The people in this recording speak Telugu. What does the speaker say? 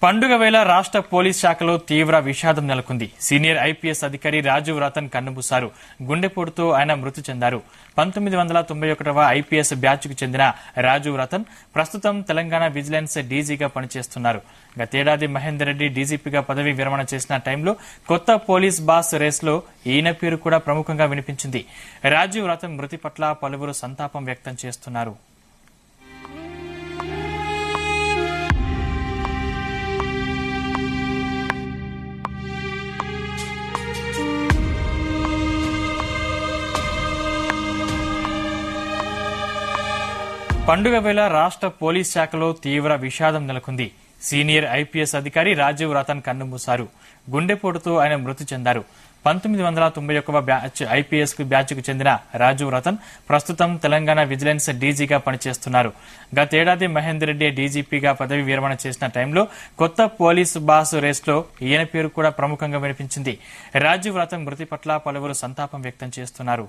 పండుగ వేళ రాష్ట్ర పోలీస్ శాఖలో తీవ్ర విషాదం నెలకొంది. సీనియర్ ఐపీఎస్ అధికారి రాజీవ్ రతన్ కన్నుమూశారు. గుండెపోటుతో ఆయన మృతి చెందారు. 1991వ ఐపీఎస్ బ్యాచ్ కు చెందిన రాజీవ్ రతన్ ప్రస్తుతం తెలంగాణ విజిలెన్స్ డీజీగా పనిచేస్తున్నారు. గతేడాది మహేందర్ రెడ్డి డీజీపీగా పదవి విరమణ చేసిన టైంలో కొత్త పోలీస్ బాస్ రేస్లో ఈయన పేరు కూడా ప్రముఖంగా వినిపించింది. రాజీవ్ రతన్ మృతి పట్ల పలువురు సంతాపం వ్యక్తం చేస్తున్నారు. పండుగ వేళ రాష్ట్ర పోలీస్ శాఖలో తీవ్ర విషాదం నెలకొంది. సీనియర్ ఐపీఎస్ అధికారి రాజీవ్ రతన్ కన్నుమూశారు. గుండెపోటుతో ఆయన మృతి చెందారు. 1991వ ఐపీఎస్ బ్యాచ్ కు చెందిన రాజీవ్ రతన్ ప్రస్తుతం తెలంగాణ విజిలెన్స్ డీజీగా పనిచేస్తున్నారు. గతేడాది మహేందర్ రెడ్డి డీజీపీగా పదవి విరమణ చేసిన టైంలో కొత్త పోలీసు బాస్ రేస్లో ఈయన పేరు కూడా ప్రముఖంగా వినిపించింది. రాజీవ్ రతన్ మృతి పట్ల పలువురు సంతాపం వ్యక్తం చేస్తున్నారు.